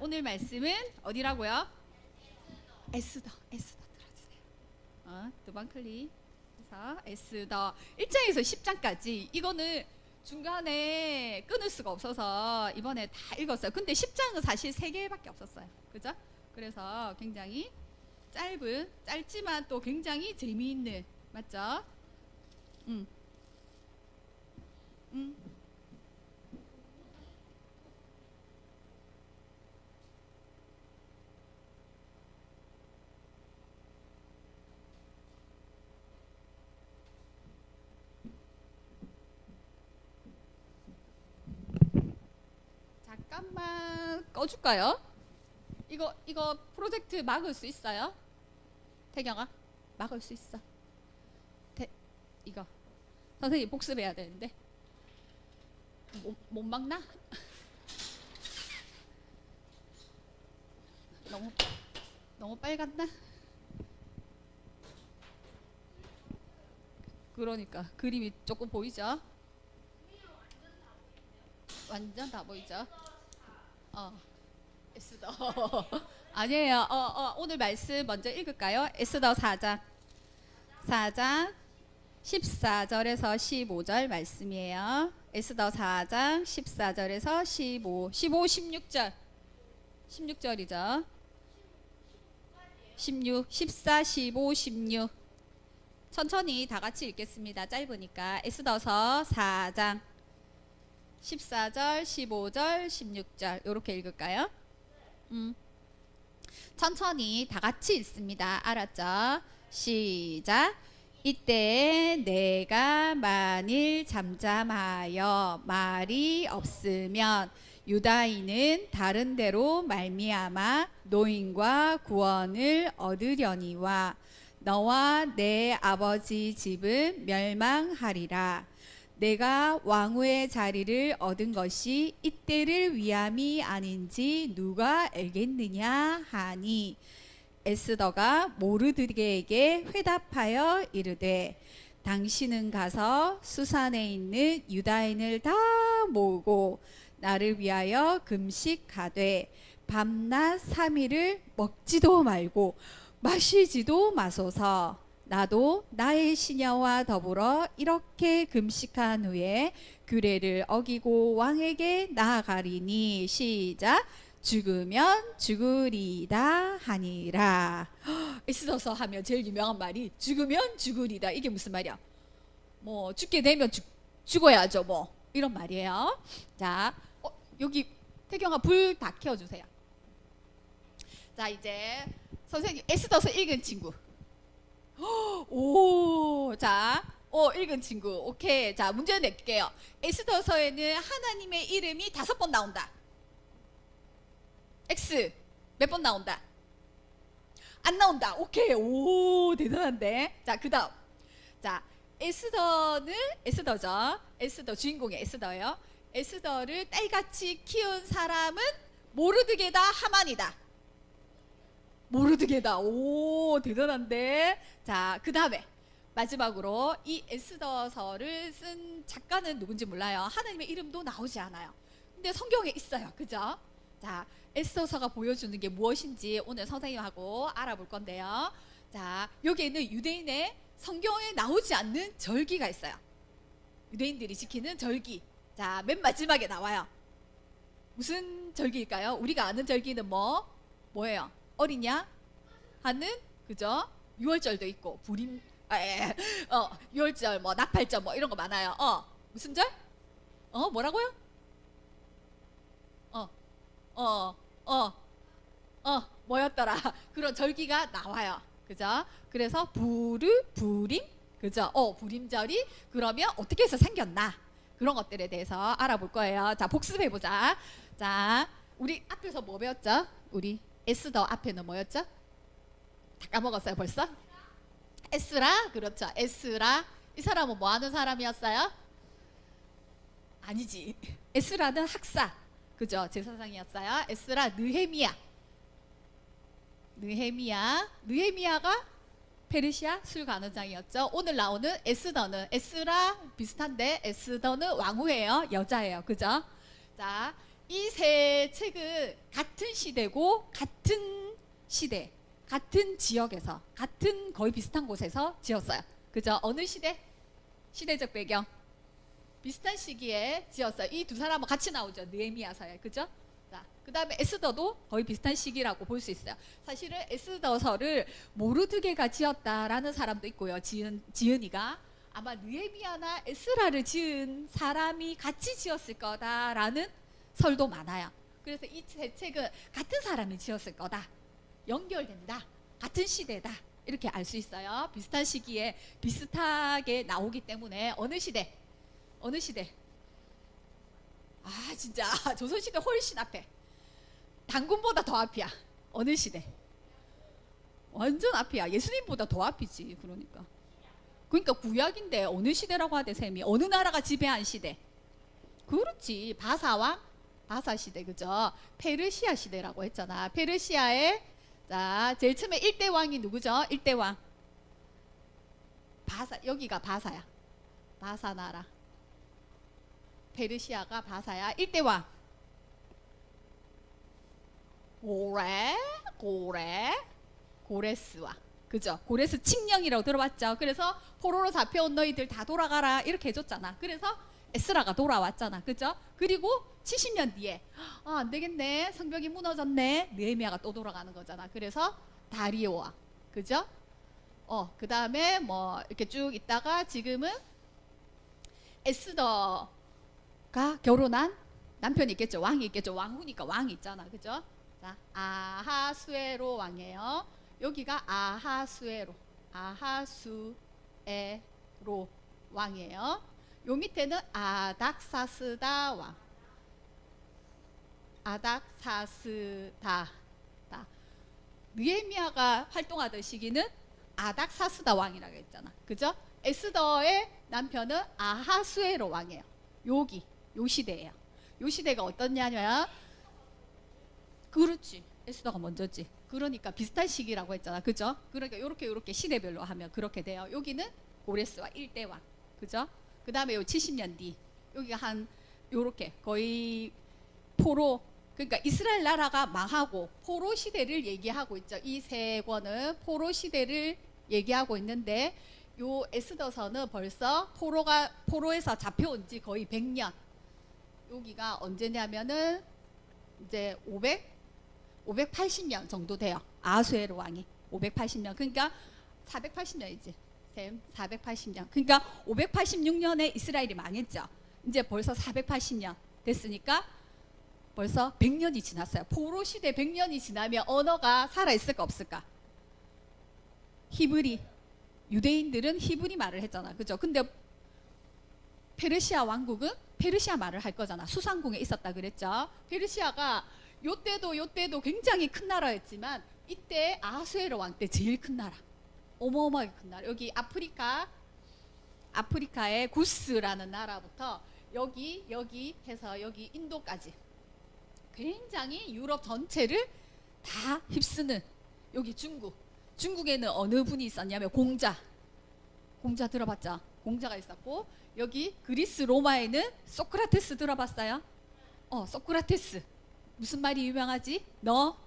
오늘 말씀은 어디라고요? 에스더 들어주세요. 두 번 클릭해서 에스더 1장에서 10장까지 이거는 중간에 끊을 수가 없어서 이번에 다 읽었어요. 근데 10장은 사실 3개밖에 없었어요. 그죠? 그래서 굉장히 짧지만 또 굉장히 재미있는, 맞죠? 잠깐만 꺼줄까요? 이거 프로젝트 막을 수 있어요? 태경아, 막을 수 있어. 이거 선생님 복습해야 되는데 못 막나? 너무 빨갛나? 그러니까 그림이 조금 보이죠? 완전 다 보이죠? 에스더 아니에요. 오늘 말씀 먼저 읽을까요? 에스더 4장 14절에서 15절 말씀이에요. 에스더 4장 14절에서 16절이죠. 14, 15, 16 천천히 다 같이 읽겠습니다. 짧으니까. 에스더서 4장 14절, 15절, 16절 이렇게 읽을까요? 천천히 다 같이 읽습니다. 알았죠? 시작. 이때 내가 만일 잠잠하여 말이 없으면 유다인은 다른 데로 말미암아 노임과 구원을 얻으려니와 너와 내 아버지 집은 멸망하리라. 내가 왕후의 자리를 얻은 것이 이때를 위함이 아닌지 누가 알겠느냐 하니 에스더가 모르드게에게 회답하여 이르되 당신은 가서 수산에 있는 유다인을 다 모으고 나를 위하여 금식하되 밤낮 3일을 먹지도 말고 마시지도 마소서. 나도 나의 시녀와 더불어 이렇게 금식한 후에 규례를 어기고 왕에게 나아가리니 시작. 죽으면 죽으리다 하니라. 에스더서 하면 제일 유명한 말이 죽으면 죽으리다. 이게 무슨 말이야? 뭐 죽게 되면 죽어야죠 뭐 이런 말이에요. 자, 여기 태경아 불 다 켜주세요. 자, 이제 선생님 에스더서 읽은 친구. 오, 자, 읽은 친구. 오케이. 자, 문제 낼게요. 에스더서에는 하나님의 이름이 5번 나온다. X 몇 번 나온다? 안 나온다. 오케이. 오, 대단한데. 자, 그 다음. 자, 에스더죠. 에스더 주인공이 에스더예요. 에스더를 딸같이 키운 사람은 모르드게다 하만이다. 모르드게다. 오, 대단한데. 자, 그 다음에 마지막으로 이 에스더서를 쓴 작가는 누군지 몰라요. 하나님의 이름도 나오지 않아요. 근데 성경에 있어요. 그죠? 자, 에스더서가 보여주는 게 무엇인지 오늘 선생님하고 알아볼 건데요. 자, 여기에는 유대인의 성경에 나오지 않는 절기가 있어요. 유대인들이 지키는 절기. 자, 맨 마지막에 나와요. 무슨 절기일까요? 우리가 아는 절기는 뭐예요? 어린 양 하는, 그죠? 유월절도 있고 유월절 나팔절 이런 거 많아요. 무슨 절? 뭐라고요? 뭐였더라? 그런 절기가 나와요. 그죠? 그래서 부림, 그죠? 부림절이 그러면 어떻게 해서 생겼나? 그런 것들에 대해서 알아볼 거예요. 자, 복습해보자. 자, 우리 앞에서 뭐 배웠죠? 우리 에스더 앞에는 뭐였죠? 다 까먹었어요 벌써? 에스라? 그렇죠. 에스라. 이 사람은 뭐 하는 사람이었어요? 아니지. 에스라는 학사, 그죠? 제사장이었어요. 에스라 느헤미야가 페르시아 술관원장이었죠. 오늘 나오는 에스더는 에스라 비슷한데 에스더는 왕후예요. 여자예요. 그죠? 자, 이 세 책은 같은 시대고 같은 시대, 같은 지역에서, 같은 거의 비슷한 곳에서 지었어요. 그죠? 어느 시대? 시대적 배경 비슷한 시기에 지었어요. 이 두 사람은 같이 나오죠. 느헤미야서에. 그죠? 자, 그 다음에 에스더도 거의 비슷한 시기라고 볼 수 있어요. 사실은 에스더서를 모르드게가 지었다라는 사람도 있고요. 지은이가 아마 느헤미야나 에스라를 지은 사람이 같이 지었을 거다라는 설도 많아요. 그래서 이 세 책은 같은 사람이 지었을 거다. 연결된다. 같은 시대다. 이렇게 알 수 있어요. 비슷한 시기에 비슷하게 나오기 때문에 어느 시대? 어느 시대? 아 진짜 조선시대 훨씬 앞에. 단군보다 더 앞이야. 어느 시대? 완전 앞이야. 예수님보다 더 앞이지. 그러니까 구약인데 어느 시대라고 하대 셈이. 어느 나라가 지배한 시대? 그렇지. 바사 시대. 그죠? 페르시아 시대라고 했잖아. 페르시아의 자 제일 처음에 1대 왕이 누구죠? 1대 왕 바사. 여기가 바사야. 바사 나라. 페르시아가 바사야. 1대 왕 고레스와. 그죠? 고레스 칙령이라고 들어봤죠? 그래서 포로로 잡혀온 너희들 다 돌아가라 이렇게 해줬잖아. 그래서 에스라가 돌아왔잖아. 그죠? 그리고 70년 뒤에 안 되겠네. 성벽이 무너졌네. 느헤미야가 또 돌아가는 거잖아. 그래서 다리오와. 그죠? 그 다음에 뭐 이렇게 쭉 있다가 지금은 에스더가 결혼한 남편이 있겠죠. 왕이 있겠죠. 왕후니까 왕이 있잖아. 그죠? 자, 아하수에로 왕이에요. 여기가 아하수에로 왕이에요. 요 밑에는 아닥사스다 왕. 아닥사스다. 느헤미야가 활동하던 시기는 아닥사스다 왕이라고 했잖아. 그죠? 에스더의 남편은 아하수에로 왕이에요. 요 시대예요. 요 시대가 어떻냐면 그렇지. 에스더가 먼저지. 그러니까 비슷한 시기라고 했잖아. 그죠? 그러니까 요렇게 시대별로 하면 그렇게 돼요. 여기는 고레스와 1대 왕. 그죠? 그 다음에 요 70년 뒤. 여기가 한 요렇게 거의 포로. 그러니까 이스라엘 나라가 망하고 포로 시대를 얘기하고 있죠. 이 세 권은 포로 시대를 얘기하고 있는데 요 에스더서는 벌써 포로에서 잡혀온 지 거의 100년. 여기가 언제냐면은 이제 580년 정도 돼요. 아하수에로 왕이 580년. 그러니까 480년이지. 480년. 그러니까 586년에 이스라엘이 망했죠. 이제 벌써 480년 됐으니까 벌써 100년이 지났어요. 포로 시대 100년이 지나면 언어가 살아 있을까 없을까? 히브리. 유대인들은 히브리 말을 했잖아. 그죠? 근데 페르시아 왕국은 페르시아 말을 할 거잖아. 수상궁에 있었다 그랬죠. 페르시아가 요때도 굉장히 큰 나라였지만 이때 아하수에로 왕 때 제일 큰 나라. 어마어마하게 큰 나라. 여기 아프리카의 구스라는 나라부터 여기 해서 여기 인도까지 굉장히 유럽 전체를 다 휩쓰는. 여기 중국에는 어느 분이 있었냐면 공자 들어봤죠? 공자가 있었고 여기 그리스 로마에는 소크라테스 들어봤어요? 소크라테스 무슨 말이 유명하지? 너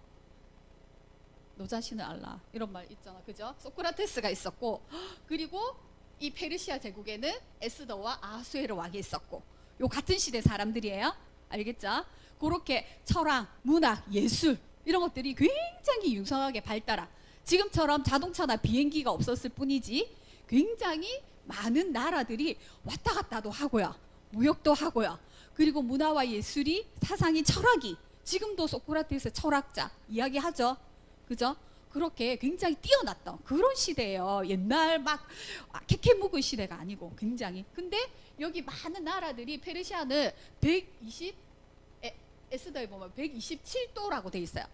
자신을 알라 이런 말 있잖아. 그죠? 소크라테스가 있었고 그리고 이 페르시아 제국에는 에스더와 아하수에로 왕이 있었고 요 같은 시대 사람들이에요. 알겠죠? 그렇게 철학, 문학, 예술 이런 것들이 굉장히 융성하게 발달한 지금처럼 자동차나 비행기가 없었을 뿐이지 굉장히 많은 나라들이 왔다 갔다도 하고요. 무역도 하고요. 그리고 문화와 예술이 사상이 철학이 지금도 소크라테스 철학자 이야기하죠. 그죠? 그렇게 굉장히 뛰어났던 그런 시대예요. 옛날 막 캐캐묵은 시대가 아니고 굉장히. 근데 여기 많은 나라들이 페르시아는 에스더에 보면 127도라고 돼 있어요.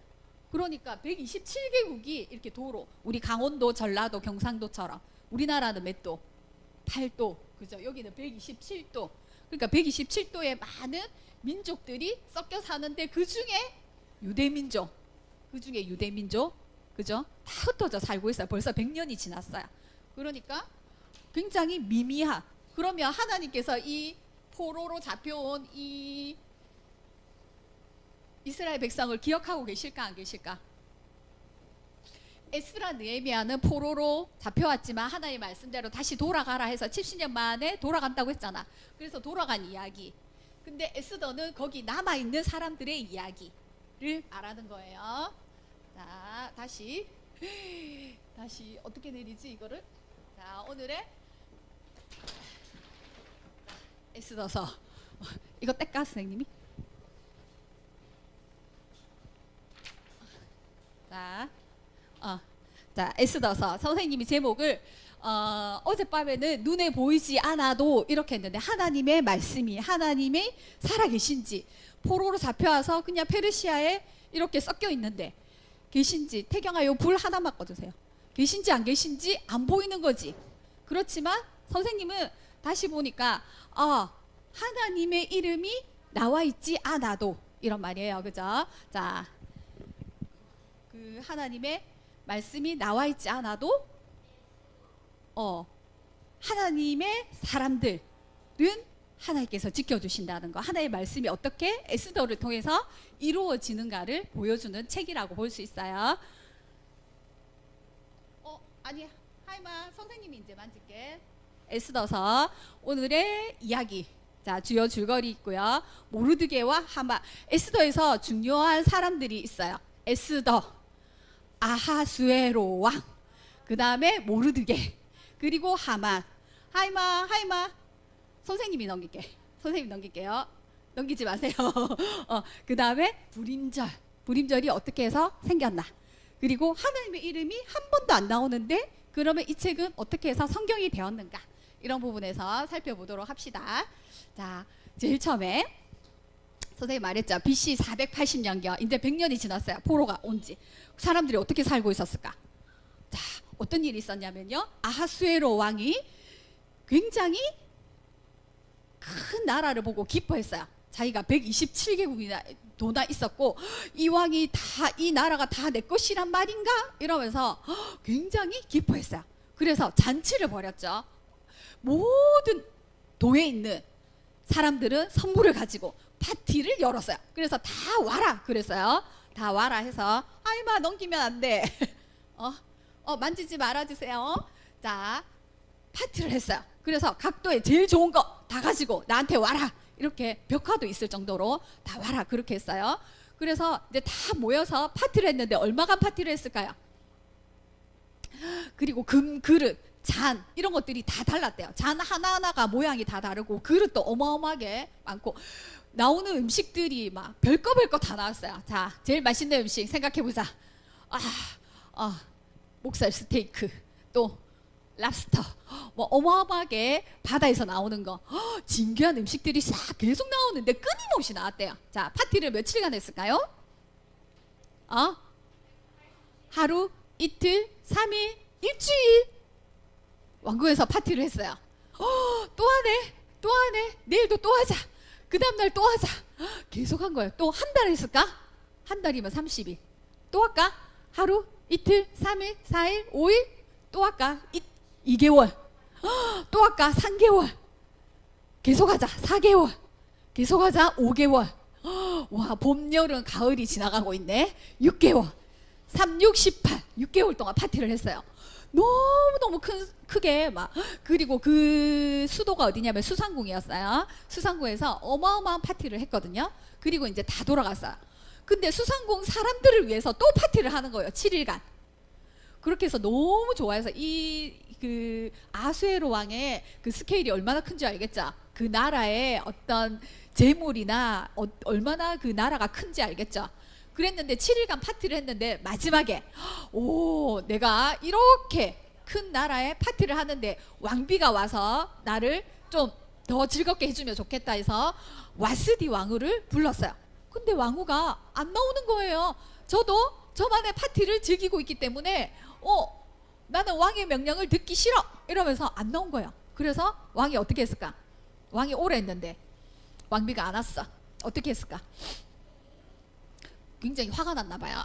그러니까 127개국이 이렇게 도로 우리 강원도, 전라도, 경상도처럼 우리나라는 몇 도? 8도. 그죠? 여기는 127도. 그러니까 127도의 많은 민족들이 섞여 사는데 그중에 유대민족. 그죠? 다 흩어져 살고 있어요. 벌써 100년이 지났어요. 그러니까 굉장히 미미한. 그러면 하나님께서 이 포로로 잡혀온 이 이스라엘 백성을 기억하고 계실까 안 계실까? 에스라 느헤미야는 포로로 잡혀왔지만 하나님 말씀대로 다시 돌아가라 해서 70년 만에 돌아간다고 했잖아. 그래서 돌아간 이야기. 근데 에스더는 거기 남아있는 사람들의 이야기를 말하는 거예요. 자, 다시 어떻게 내리지 이거를? 자, 오늘의 에스더서 이거 뗄까 선생님이? 자, 에스더서 선생님이 제목을 어젯밤에는 눈에 보이지 않아도 이렇게 했는데 하나님의 말씀이 하나님이 살아계신지 포로로 잡혀와서 그냥 페르시아에 이렇게 섞여 있는데 계신지 태경아 요 불 하나만 꺼주세요. 계신지 안 계신지 안 보이는 거지. 그렇지만 선생님은 다시 보니까 하나님의 이름이 나와 있지 않아도 이런 말이에요. 그죠? 자, 그 하나님의 말씀이 나와 있지 않아도 하나님의 사람들은 하나님께서 지켜주신다는 거. 하나님의 말씀이 어떻게 에스더를 통해서 이루어지는가를 보여주는 책이라고 볼 수 있어요. 아니 하이마 선생님이 이제 만질게. 에스더서 오늘의 이야기. 자, 주요 줄거리 있고요. 모르드게와 하만. 에스더에서 중요한 사람들이 있어요. 에스더, 아하수에로 왕, 그 다음에 모르드게, 그리고 하만. 하이마 선생님이 넘길게. 선생님 넘길게요. 넘기지 마세요. 그 다음에 불임절이 어떻게 해서 생겼나. 그리고 하나님의 이름이 한 번도 안 나오는데 그러면 이 책은 어떻게 해서 성경이 되었는가. 이런 부분에서 살펴보도록 합시다. 자, 제일 처음에 선생님 말했죠. BC 480년경 이제 100년이 지났어요. 포로가 온지. 사람들이 어떻게 살고 있었을까? 자, 어떤 일이 있었냐면요. 아하수에로 왕이 굉장히 큰 나라를 보고 기뻐했어요. 자기가 127개국이나 도나 있었고 이 왕이 다 이 나라가 다 내 것이란 말인가? 이러면서 굉장히 기뻐했어요. 그래서 잔치를 벌였죠. 모든 도에 있는 사람들은 선물을 가지고 파티를 열었어요. 그래서 다 와라 그랬어요. 다 와라 해서 하이마 넘기면 안 돼. 만지지 말아주세요. 자, 파티를 했어요. 그래서 각도에 제일 좋은 거 다 가지고 나한테 와라. 이렇게 벽화도 있을 정도로 다 와라 그렇게 했어요. 그래서 이제 다 모여서 파티를 했는데 얼마간 파티를 했을까요? 그리고 금 그릇, 잔 이런 것들이 다 달랐대요. 잔 하나하나가 모양이 다 다르고 그릇도 어마어마하게 많고 나오는 음식들이 막 별거 다 나왔어요. 자, 제일 맛있는 음식 생각해보자. 목살 스테이크, 또 랍스터, 뭐 어마어마하게 바다에서 나오는 거, 진귀한 음식들이 싹 계속 나오는데 끊임없이 나왔대요. 자, 파티를 며칠간 했을까요? 하루, 이틀, 3일, 일주일 왕궁에서 파티를 했어요. 또 하네, 내일도 또 하자. 그 다음날 또 하자. 계속 한 거예요. 또 한 달 했을까? 한 달이면 30일. 또 할까? 하루, 이틀, 3일, 4일, 5일. 또 할까? 2개월. 또 할까? 3개월. 계속하자. 4개월. 계속하자. 5개월. 와, 봄, 여름, 가을이 지나가고 있네. 6개월. 3, 6, 18. 6개월 동안 파티를 했어요. 너무너무 크게 막. 그리고 그 수도가 어디냐면 수상궁이었어요. 수상궁에서 어마어마한 파티를 했거든요. 그리고 이제 다 돌아갔어요. 근데 수상궁 사람들을 위해서 또 파티를 하는 거예요. 7일간. 그렇게 해서 너무 좋아해서 그 아수에로 왕의 그 스케일이 얼마나 큰지 알겠죠? 그 나라의 어떤 재물이나 얼마나 그 나라가 큰지 알겠죠? 그랬는데 7일간 파티를 했는데 마지막에 내가 이렇게 큰 나라에 파티를 하는데 왕비가 와서 나를 좀 더 즐겁게 해주면 좋겠다 해서 와스디 왕후를 불렀어요. 근데 왕후가 안 나오는 거예요. 저도 저만의 파티를 즐기고 있기 때문에 나는 왕의 명령을 듣기 싫어 이러면서 안 나온 거예요. 그래서 왕이 어떻게 했을까? 왕이 오래 했는데 왕비가 안 왔어. 어떻게 했을까? 굉장히 화가 났나 봐요.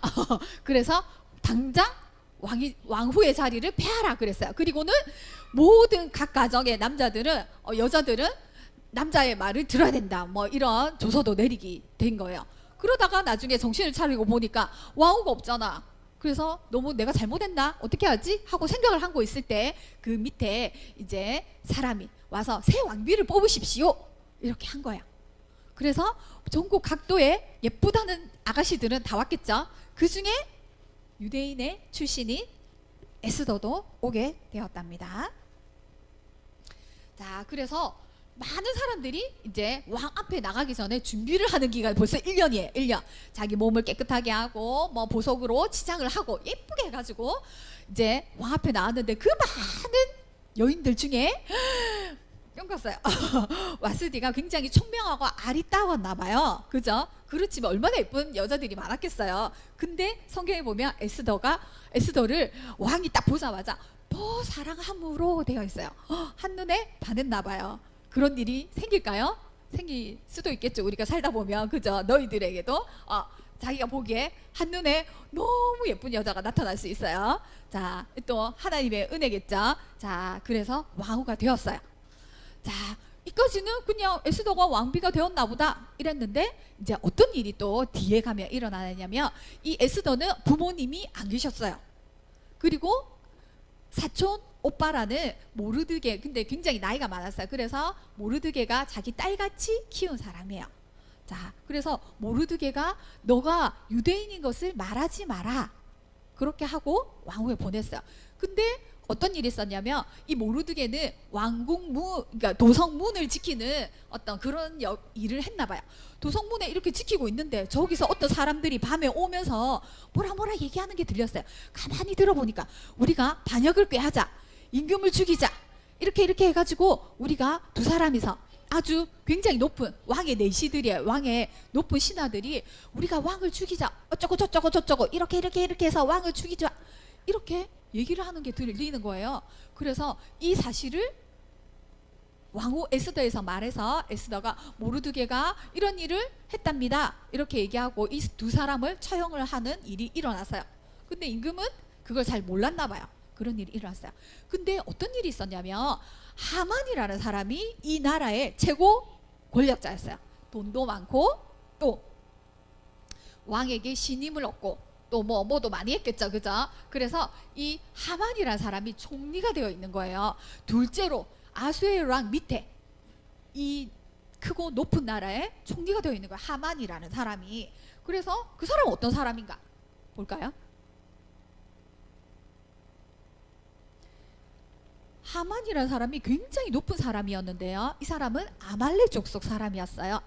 그래서 당장 왕후의 자리를 폐하라 그랬어요. 그리고는 모든 각 가정의 남자들은 여자들은 남자의 말을 들어야 된다. 뭐 이런 조서도 내리게 된 거예요. 그러다가 나중에 정신을 차리고 보니까 왕후가 없잖아. 그래서 너무 내가 잘못했나? 어떻게 하지? 하고 생각을 하고 있을 때 그 밑에 이제 사람이 와서 새 왕비를 뽑으십시오. 이렇게 한 거야. 그래서 전국 각도에 예쁘다는 아가씨들은 다 왔겠죠. 그 중에 유대인의 출신인 에스더도 오게 되었답니다. 자, 그래서 많은 사람들이 이제 왕 앞에 나가기 전에 준비를 하는 기간이 벌써 1년이에요. 1년. 자기 몸을 깨끗하게 하고 뭐 보석으로 치장을 하고 예쁘게 해가지고 이제 왕 앞에 나왔는데 그 많은 여인들 중에 뿅갔어요. 와스디가 굉장히 총명하고 아리따웠나 봐요. 그죠? 그렇지만 얼마나 예쁜 여자들이 많았겠어요. 근데 성경에 보면 에스더를 왕이 딱 보자마자 사랑함으로 되어 있어요. 한눈에 반했나 봐요. 그런 일이 생길까요? 생길 수도 있겠죠. 우리가 살다 보면. 그죠? 너희들에게도 자기가 보기에 한눈에 너무 예쁜 여자가 나타날 수 있어요. 자, 또 하나님의 은혜겠죠. 자, 그래서 왕후가 되었어요. 자, 이까지는 그냥 에스더가 왕비가 되었나 보다 이랬는데 이제 어떤 일이 또 뒤에 가면 일어나냐면 이 에스더는 부모님이 안 계셨어요. 그리고 사촌 오빠라는 모르드게, 근데 굉장히 나이가 많았어요. 그래서 모르드게가 자기 딸같이 키운 사람이에요. 자, 그래서 모르드게가 너가 유대인인 것을 말하지 마라 그렇게 하고 왕후에 보냈어요. 근데 어떤 일이 있었냐면 이 모르드게는 왕궁문, 그러니까 도성문을 지키는 어떤 그런 일을 했나 봐요. 도성문에 이렇게 지키고 있는데 저기서 어떤 사람들이 밤에 오면서 뭐라 얘기하는 게 들렸어요. 가만히 들어보니까 우리가 반역을 꾀하자, 임금을 죽이자, 이렇게 해가지고 우리가 두 사람이서 아주 굉장히 높은 왕의 내시들이에요. 왕의 높은 신하들이 우리가 왕을 죽이자, 어쩌고 저쩌고 이렇게 해서 왕을 죽이자, 이렇게 얘기를 하는 게 들리는 거예요. 그래서 이 사실을 왕후 에스더에서 말해서 에스더가 모르드게가 이런 일을 했답니다. 이렇게 얘기하고 이 두 사람을 처형을 하는 일이 일어났어요. 근데 임금은 그걸 잘 몰랐나 봐요. 그런 일이 일어났어요. 근데 어떤 일이 있었냐면 하만이라는 사람이 이 나라의 최고 권력자였어요. 돈도 많고 또 왕에게 신임을 얻고 또 뭐도 많이 했겠죠. 그죠? 그래서 이 하만이라는 사람이 총리가 되어 있는 거예요. 둘째로 아수에르왕 밑에 이 크고 높은 나라의 총리가 되어 있는 거예요. 하만이라는 사람이. 그래서 그 사람은 어떤 사람인가 볼까요? 하만이라는 사람이 굉장히 높은 사람이었는데요. 이 사람은 아말렉 족속 사람이었어요.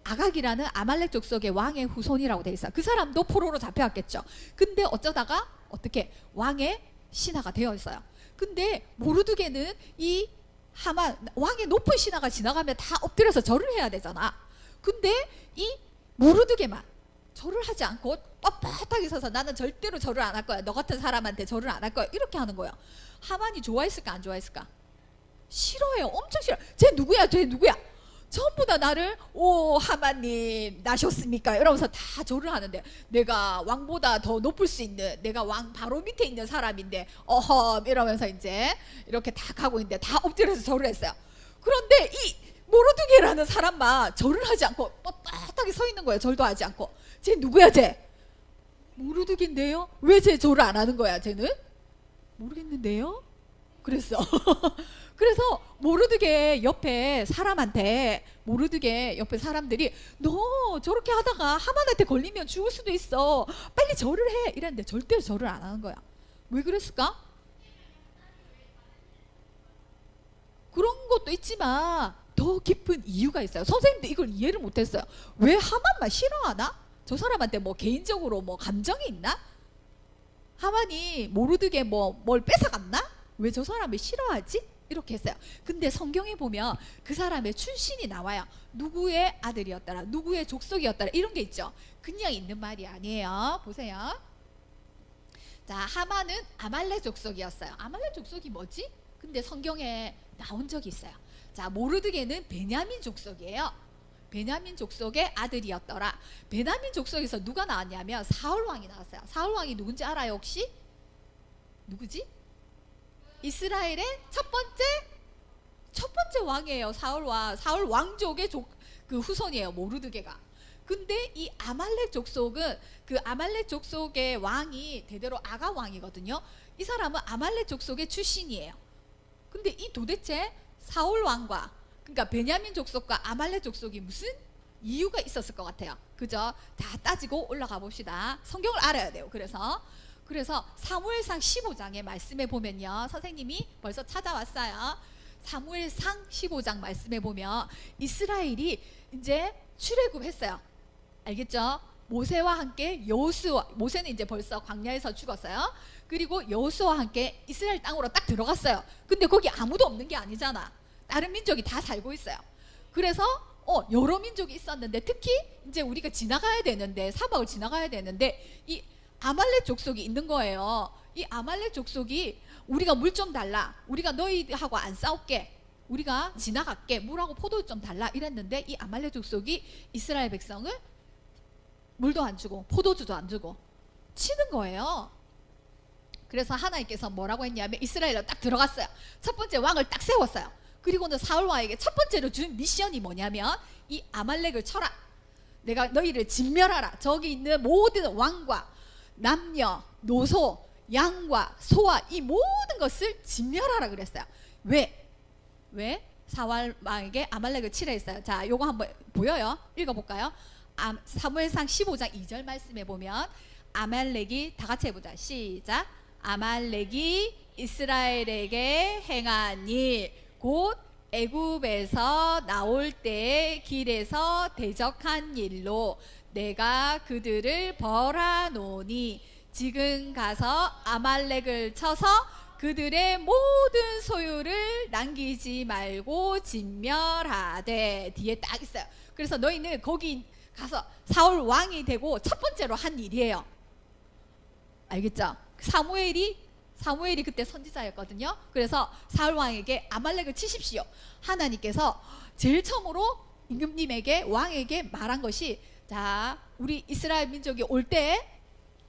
아각이라는 아말렉 족속의 왕의 후손이라고 돼 있어요. 그 사람도 포로로 잡혀왔겠죠. 근데 어쩌다가 어떻게 왕의 신하가 되어 있어요. 근데 모르드게는 이 하만 왕의 높은 신하가 지나가면 다 엎드려서 절을 해야 되잖아. 근데 이 모르드게만 절을 하지 않고 뻣뻣하게 서서 나는 절대로 절을 안 할 거야. 너 같은 사람한테 절을 안 할 거야. 이렇게 하는 거예요. 하만이 좋아했을까 안 좋아했을까? 싫어해요. 엄청 싫어. 쟤 누구야? 전부 다 나를 하만님 나셨습니까? 이러면서 다 절을 하는데 내가 왕보다 더 높을 수 있는, 내가 왕 바로 밑에 있는 사람인데 이러면서 이제 이렇게 다 가고 있는데 다 엎드려서 절을 했어요. 그런데 이 모르드게라는 사람만 절을 하지 않고 뻣뻣하게 서 있는 거예요. 절도 하지 않고. 쟤 누구야? 쟤 모르드게인데요? 왜 쟤 절을 안 하는 거야? 쟤는 모르겠는데요? 그랬어. 그래서 모르드게 옆에 사람들이 너 저렇게 하다가 하만한테 걸리면 죽을 수도 있어. 빨리 절을 해. 이랬는데 절대로 절을 안 하는 거야. 왜 그랬을까? 그런 것도 있지만 더 깊은 이유가 있어요. 선생님도 이걸 이해를 못했어요. 왜 하만만 싫어하나? 저 사람한테 뭐 개인적으로 뭐 감정이 있나? 하만이 모르드게 뭘 뺏어갔나? 왜 저 사람을 싫어하지? 이렇게 했어요. 근데 성경에 보면 그 사람의 출신이 나와요. 누구의 아들이었더라, 누구의 족속이었더라, 이런 게 있죠. 그냥 있는 말이 아니에요. 보세요. 자, 하만은 아말렉 족속이었어요. 아말렉 족속이 뭐지? 근데 성경에 나온 적이 있어요. 자, 모르드게는 베냐민 족속이에요. 베냐민 족속의 아들이었더라. 베냐민 족속에서 누가 나왔냐면 사울 왕이 나왔어요. 사울 왕이 누군지 알아요 혹시? 누구지? 이스라엘의 첫 번째 왕이에요. 사울 왕족의 그 후손이에요. 모르드게가. 근데 이 아말렉 족속은 그 아말렉 족속의 왕이 대대로 아가 왕이거든요. 이 사람은 아말렉 족속의 출신이에요. 근데 이 도대체 사울 왕과 그러니까 베냐민 족속과 아말렉 족속이 무슨 이유가 있었을 것 같아요. 그죠? 다 따지고 올라가 봅시다. 성경을 알아야 돼요. 그래서 사무엘상 15장의 말씀에 보면요. 선생님이 벌써 찾아왔어요. 사무엘상 15장 말씀에 보면 이스라엘이 이제 출애굽했어요. 알겠죠? 모세와 함께 여호수아, 모세는 이제 벌써 광야에서 죽었어요. 그리고 여호수아와 함께 이스라엘 땅으로 딱 들어갔어요. 근데 거기 아무도 없는 게 아니잖아. 다른 민족이 다 살고 있어요. 그래서 여러 민족이 있었는데 특히 이제 우리가 지나가야 되는데 사막을 지나가야 되는데 이 아말렉 족속이 있는 거예요. 이 아말렉 족속이 우리가 물 좀 달라. 우리가 너희하고 안 싸울게. 우리가 지나갈게. 물하고 포도 좀 달라 이랬는데 이 아말렉 족속이 이스라엘 백성을 물도 안 주고 포도주도 안 주고 치는 거예요. 그래서 하나님께서 뭐라고 했냐면 이스라엘로 딱 들어갔어요. 첫 번째 왕을 딱 세웠어요. 그리고는 사울 왕에게 첫 번째로 준 미션이 뭐냐면 이 아말렉을 쳐라. 내가 너희를 진멸하라. 저기 있는 모든 왕과 남녀, 노소, 양과 소와 이 모든 것을 진멸하라 그랬어요. 왜? 사울 왕에게 아말렉을 치라 했어요. 자, 요거 한번 보여요. 읽어볼까요? 사무엘상 15장 2절 말씀에 보면 아말렉이 다 같이 해보자. 시작. 아말렉이 이스라엘에게 행한 일 곧 애굽에서 나올 때 길에서 대적한 일로 내가 그들을 벌하노니 지금 가서 아말렉을 쳐서 그들의 모든 소유를 남기지 말고 진멸하되. 뒤에 딱 있어요. 그래서 너희는 거기 가서 사울 왕이 되고 첫 번째로 한 일이에요. 알겠죠? 사무엘이 그때 선지자였거든요. 그래서 사울 왕에게 아말렉을 치십시오. 하나님께서 제일 처음으로 임금님에게 왕에게 말한 것이 자, 우리 이스라엘 민족이 올 때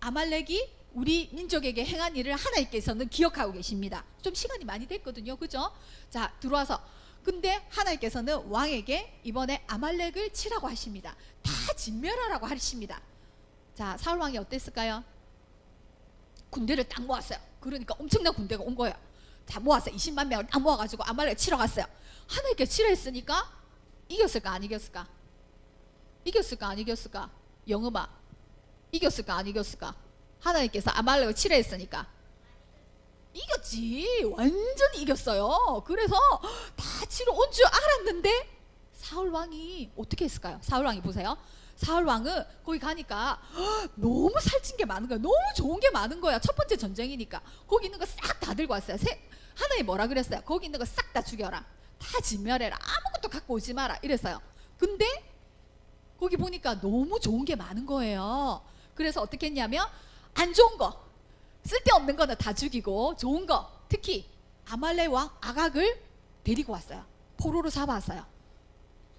아말렉이 우리 민족에게 행한 일을 하나님께서는 기억하고 계십니다. 좀 시간이 많이 됐거든요. 그죠? 자, 들어와서 근데 하나님께서는 왕에게 이번에 아말렉을 치라고 하십니다. 다 진멸하라고 하십니다. 자, 사울 왕이 어땠을까요? 군대를 딱 모았어요. 그러니까 엄청난 군대가 온 거예요. 다 모았어요. 20만 명을 딱 모아가지고 아말렉 치러 갔어요. 하나님께 치러 했으니까 이겼을까 안 이겼을까? 이겼을까 안 이겼을까? 영음아, 이겼을까 안 이겼을까? 하나님께서 아말렉을 치러 했으니까 이겼지. 완전히 이겼어요. 그래서 다 치러 온 줄 알았는데 사울 왕이 어떻게 했을까요? 사울 왕이 보세요. 사울 왕은 거기 가니까 너무 살찐 게 많은 거야. 너무 좋은 게 많은 거야. 첫 번째 전쟁이니까 거기 있는 거 싹 다 들고 왔어요. 하나님 뭐라 그랬어요? 거기 있는 거 싹 다 죽여라. 다 진멸해라. 아무것도 갖고 오지 마라. 이랬어요. 근데 거기 보니까 너무 좋은 게 많은 거예요. 그래서 어떻게 했냐면 안 좋은 거, 쓸데없는 거는 다 죽이고 좋은 거, 특히 아말렉 왕 아각을 데리고 왔어요. 포로로 잡아왔어요.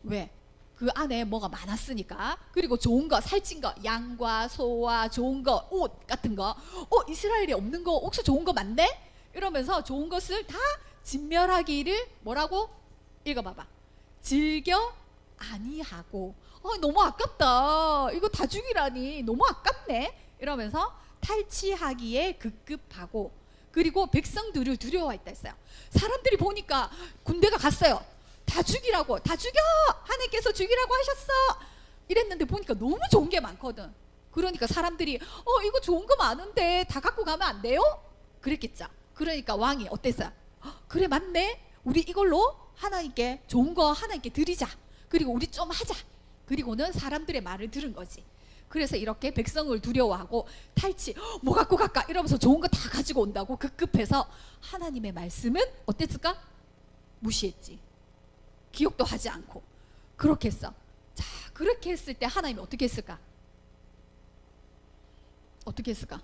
왜? 그 안에 뭐가 많았으니까. 그리고 좋은 거, 살찐 거, 양과 소와 좋은 거, 옷 같은 거. 이스라엘이 없는 거 혹시 좋은 거 많네? 이러면서 좋은 것을 다 진멸하기를 뭐라고? 읽어봐봐. 즐겨 아니하고. 너무 아깝다. 이거 다 죽이라니 너무 아깝네. 이러면서 탈취하기에 급급하고. 그리고 백성들을 두려워했다 했어요. 사람들이 보니까 군대가 갔어요. 다 죽이라고. 다 죽여. 하나님께서 죽이라고 하셨어. 이랬는데 보니까 너무 좋은 게 많거든. 그러니까 사람들이 이거 좋은 거 많은데 다 갖고 가면 안 돼요? 그랬겠죠. 그러니까 왕이 어땠어요? 그래 맞네. 우리 이걸로 하나님께 좋은 거 하나님께 드리자. 그리고 우리 좀 하자. 그리고는 사람들의 말을 들은 거지. 그래서 이렇게 백성을 두려워하고 탈취, 뭐 갖고 갈까 이러면서 좋은 거 다 가지고 온다고 급급해서 하나님의 말씀은 어땠을까? 무시했지. 기억도 하지 않고 그렇게 했어. 자, 그렇게 했을 때 하나님이 어떻게 했을까? 어떻게 했을까?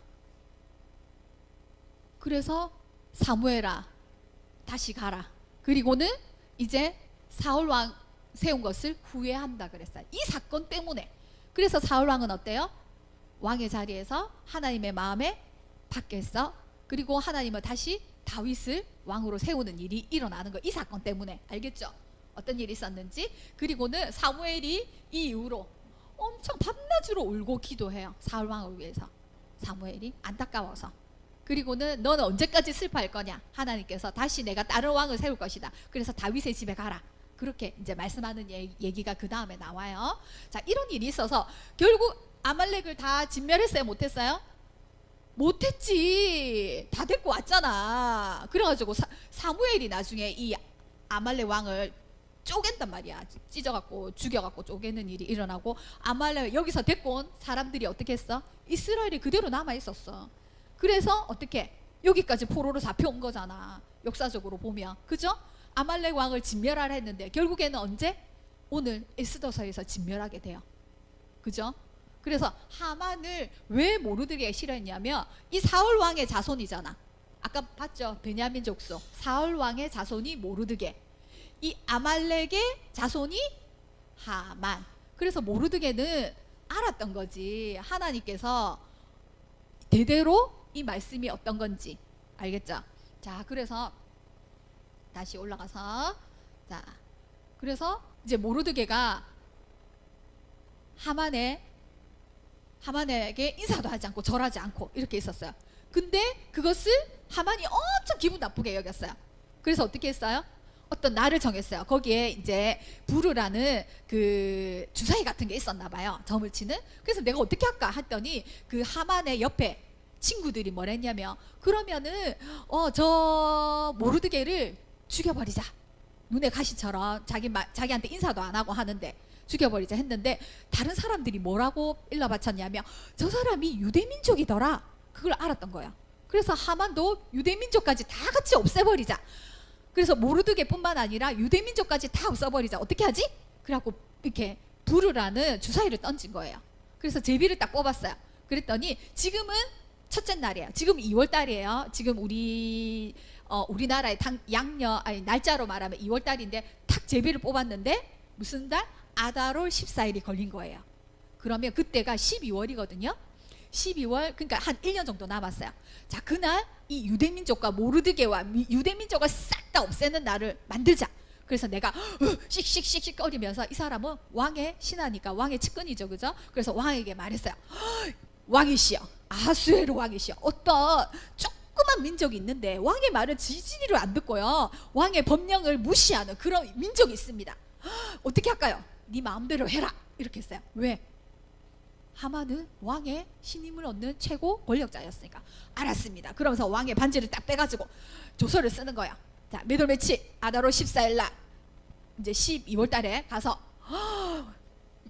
그래서 사무엘아 다시 가라. 그리고는 이제 사울 왕 세운 것을 후회한다 그랬어요. 이 사건 때문에. 그래서 사울 왕은 어때요? 왕의 자리에서 하나님의 마음에 바뀌었어. 그리고 하나님은 다시 다윗을 왕으로 세우는 일이 일어나는 거. 이 사건 때문에. 알겠죠? 어떤 일이 있었는지. 그리고는 사무엘이 이 이후로 엄청 밤낮으로 울고 기도해요. 사울 왕을 위해서. 사무엘이 안타까워서. 그리고는 너는 언제까지 슬퍼할 거냐? 하나님께서 다시 내가 다른 왕을 세울 것이다. 그래서 다윗의 집에 가라. 그렇게 이제 말씀하는 얘기가 그 다음에 나와요. 자, 이런 일이 있어서 결국 아말렉을 다 진멸했어요? 못했어요? 못했지. 다 데리고 왔잖아. 그래가지고 사무엘이 나중에 이 아말렉 왕을 쪼갠단 말이야. 찢어갖고 죽여갖고 쪼개는 일이 일어나고, 아말렉 여기서 데리고 온 사람들이 어떻게 했어? 이스라엘이 그대로 남아있었어. 그래서 어떻게 여기까지 포로로 잡혀온 거잖아, 역사적으로 보면. 그죠? 아말렉 왕을 진멸하라 했는데 결국에는 언제? 오늘 에스더서에서 진멸하게 돼요. 그죠? 그래서 하만을 왜 모르드게가 싫어했냐면 이 사울 왕의 자손이잖아. 아까 봤죠? 베냐민 족속 사울 왕의 자손이 모르드게, 이 아말렉의 자손이 하만. 그래서 모르드게는 알았던 거지, 하나님께서 대대로 이 말씀이 어떤 건지. 알겠죠? 자, 그래서 다시 올라가서, 자, 그래서 이제 모르드게가 하만에게 인사도 하지 않고 절하지 않고 이렇게 있었어요. 근데 그것을 하만이 엄청 기분 나쁘게 여겼어요. 그래서 어떻게 했어요? 어떤 날을 정했어요. 거기에 이제 부르라는 그 주사위 같은 게 있었나 봐요, 점을 치는. 그래서 내가 어떻게 할까 했더니 그 하만의 옆에 친구들이 뭘 했냐면, 그러면은 저 모르드게를 죽여버리자. 눈에 가시처럼 자기한테 인사도 안 하고 하는데 죽여버리자 했는데, 다른 사람들이 뭐라고 일러바쳤냐면 저 사람이 유대민족이더라. 그걸 알았던 거야. 그래서 하만도 유대민족까지 다 같이 없애버리자. 그래서 모르드게뿐만 아니라 유대민족까지 다 없애버리자. 어떻게 하지? 그래갖고 이렇게 부르라는 주사위를 던진 거예요. 그래서 제비를 딱 뽑았어요. 그랬더니 지금은 첫째 날이에요. 지금 2월 달이에요. 지금 우리나라의 날짜로 말하면 2월 달인데 탁 제비를 뽑았는데 무슨 달? 아달월 14일이 걸린 거예요. 그러면 그때가 12월이거든요. 12월, 그러니까 한 1년 정도 남았어요. 자, 그날 이 유대민족과 모르드게와 유대민족을 싹 다 없애는 날을 만들자. 그래서 내가 씩씩씩씩 거리면서, 이 사람은 왕의 신하니까 왕의 측근이죠, 그죠? 그래서 왕에게 말했어요. 왕이시여, 아수에르 왕이시여, 어떤 조그만 민족이 있는데 왕의 말을 지지리를 안 듣고요, 왕의 법령을 무시하는 그런 민족이 있습니다. 어떻게 할까요? 네 마음대로 해라. 이렇게 했어요. 왜? 하만은 왕의 신임을 얻는 최고 권력자였으니까. 알았습니다. 그러면서 왕의 반지를 딱 빼가지고 조서를 쓰는 거야. 자, 몇 월 며칠? 아달월 14일 날 이제 12월 달에 가서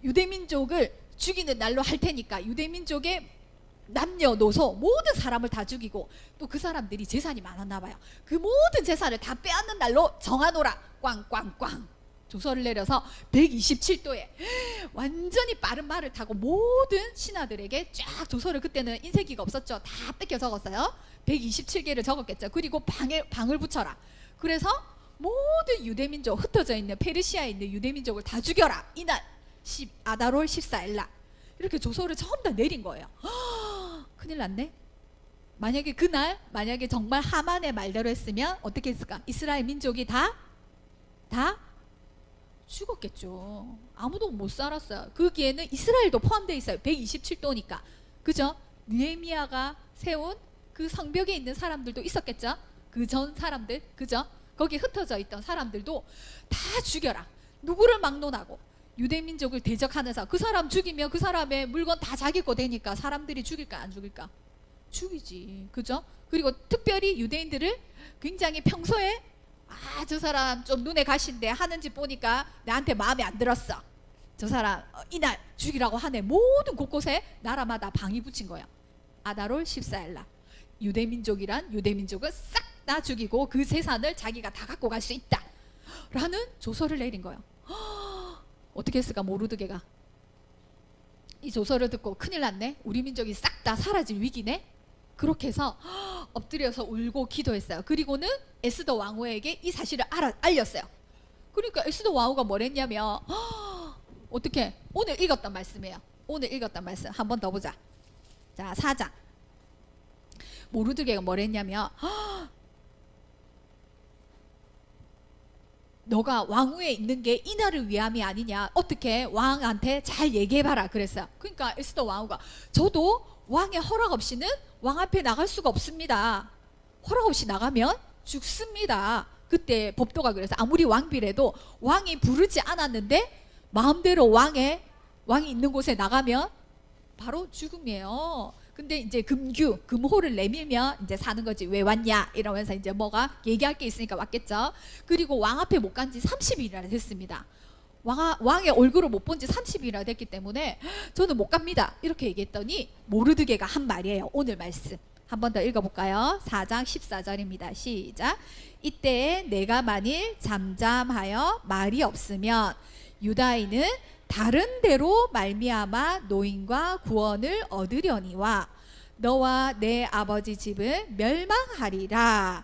유대민족을 죽이는 날로 할 테니까 유대민족의 남녀노소 모든 사람을 다 죽이고, 또 그 사람들이 재산이 많았나 봐요. 그 모든 재산을 다 빼앗는 날로 정하노라. 꽝꽝꽝 조서를 내려서 127도에 완전히 빠른 말을 타고 모든 신하들에게 쫙 조서를, 그때는 인쇄기가 없었죠. 다 뺏겨 적었어요. 127개를 적었겠죠. 그리고 방을 붙여라. 그래서 모든 유대민족, 흩어져 있는 페르시아에 있는 유대민족을 다 죽여라. 이날 아달월 14일 날 이렇게 조서를 전부 다 내린 거예요. 큰일 났네. 만약에 그날 정말 하만의 말대로 했으면 어떻게 했을까? 이스라엘 민족이 다 죽었겠죠. 아무도 못 살았어요. 거기에는 이스라엘도 포함되어 있어요. 127도니까. 그죠? 느헤미야가 세운 그 성벽에 있는 사람들도 있었겠죠? 그 전 사람들, 그죠? 거기 흩어져 있던 사람들도 다 죽여라. 누구를 막론하고 유대민족을 대적하면서 그 사람 죽이면 그 사람의 물건 다 자기 거 되니까 사람들이 죽일까 안 죽일까? 죽이지. 그죠? 그리고 특별히 유대인들을 굉장히 평소에 저 사람 좀 눈에 가신데 하는 짓 보니까 나한테 마음에 안 들었어. 저 사람 이날 죽이라고 하네. 모든 곳곳에 나라마다 방이 붙인 거야. 아달월 14일 날 유대민족이란 유대민족을 싹 다 죽이고 그 재산을 자기가 다 갖고 갈 수 있다 라는 조서를 내린 거예요. 어떻게 했을까? 모르드게가 이 조서를 듣고 큰일 났네, 우리 민족이 싹 다 사라질 위기네. 그렇게 해서 엎드려서 울고 기도했어요. 그리고는 에스더 왕후에게 이 사실을 알렸어요. 그러니까 에스더 왕후가 뭘 했냐면 어떻게, 오늘 읽었던 말씀이에요. 오늘 읽었던 말씀 한 번 더 보자. 자, 4장. 모르드게가 뭘 했냐면 너가 왕후에 있는 게 이날을 위함이 아니냐. 어떻게 왕한테 잘 얘기해봐라 그랬어요. 그러니까 에스더 왕후가 저도 왕의 허락 없이는 왕 앞에 나갈 수가 없습니다. 허락 없이 나가면 죽습니다. 그때 법도가 그래서 아무리 왕비래도 왕이 부르지 않았는데 마음대로 왕이 있는 곳에 나가면 바로 죽음이에요. 근데 이제 금호를 내밀면 이제 사는 거지. 왜 왔냐 이러면서 이제 뭐가 얘기할 게 있으니까 왔겠죠. 그리고 왕 앞에 못 간 지 30일이나 됐습니다. 왕의 얼굴을 못 본 지 30일이나 됐기 때문에 저는 못 갑니다 이렇게 얘기했더니 모르드게가 한 말이에요. 오늘 말씀 한 번 더 읽어볼까요? 4장 14절입니다. 시작. 이때 내가 만일 잠잠하여 말이 없으면 유다인은 다른 데로 말미암아 노임과 구원을 얻으려니와 너와 내 아버지 집은 멸망하리라.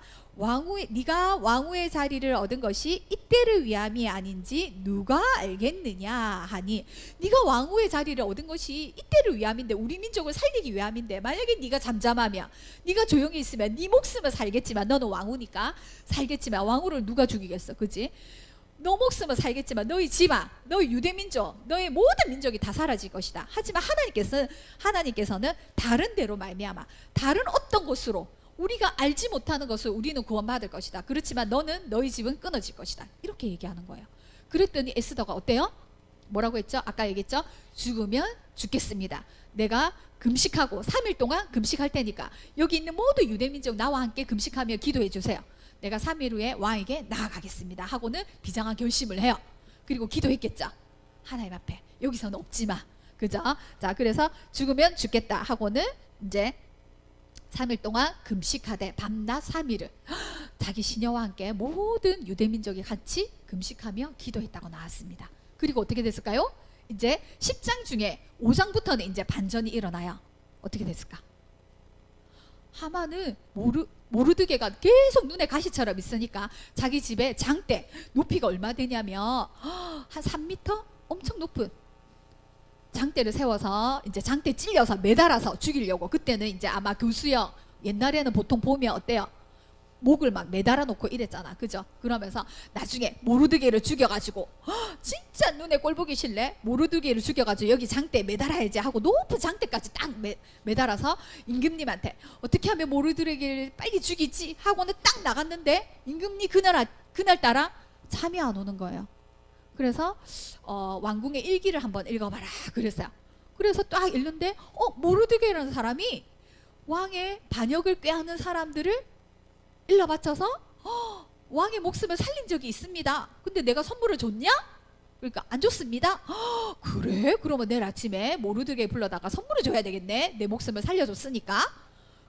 네가 왕후의 자리를 얻은 것이 이때를 위함이 아닌지 누가 알겠느냐 하니, 네가 왕후의 자리를 얻은 것이 이때를 위함인데, 우리 민족을 살리기 위함인데, 만약에 네가 잠잠하면, 네가 조용히 있으면 네 목숨은 살겠지만, 너는 왕후니까 살겠지만 왕후를 누가 죽이겠어, 그지? 너 목숨은 살겠지만 너희 집안, 너희 유대민족, 너희 모든 민족이 다 사라질 것이다. 하지만 하나님께서는 다른 데로 말미암아 다른 어떤 곳으로, 우리가 알지 못하는 것을 우리는 구원받을 것이다. 그렇지만 너희 집은 끊어질 것이다. 이렇게 얘기하는 거예요. 그랬더니 에스더가 어때요? 뭐라고 했죠? 아까 얘기했죠? 죽으면 죽겠습니다. 내가 금식하고 3일 동안 금식할 테니까 여기 있는 모든 유대민족 나와 함께 금식하며 기도해 주세요. 내가 3일 후에 왕에게 나아가겠습니다 하고는 비장한 결심을 해요. 그리고 기도했겠죠. 하나님 앞에 여기서는 없지마, 그죠? 자, 그래서 죽으면 죽겠다 하고는 이제 3일 동안 금식하되 밤낮 3일을 자기 시녀와 함께 모든 유대민족이 같이 금식하며 기도했다고 나왔습니다. 그리고 어떻게 됐을까요? 이제 10장 중에 5장부터는 이제 반전이 일어나요. 어떻게 됐을까? 하만은 모르드게가 계속 눈에 가시처럼 있으니까 자기 집에 장대, 높이가 얼마 되냐면 한 3m? 엄청 높은 장대를 세워서 이제 장대 찔려서 매달아서 죽이려고. 그때는 이제 아마 교수형, 옛날에는 보통 보면 어때요? 목을 막 매달아 놓고 이랬잖아, 그죠? 그러면서 나중에 모르드게를 죽여가지고 진짜 눈에 꼴 보기 싫네. 모르드게를 죽여가지고 여기 장대에 매달아야지 하고 높은 장대까지 딱 매달아서 임금님한테 어떻게 하면 모르드게를 빨리 죽이지 하고는 딱 나갔는데 임금님 그날따라 잠이 안 오는 거예요. 그래서 왕궁의 일기를 한번 읽어봐라 그랬어요. 그래서 딱 읽는데 모르드게라는 사람이 왕의 반역을 꾀하는 사람들을 일러 바쳐서 왕의 목숨을 살린 적이 있습니다. 근데 내가 선물을 줬냐? 그러니까 안 줬습니다. 그래? 그러면 내일 아침에 모르드게 불러다가 선물을 줘야 되겠네. 내 목숨을 살려줬으니까.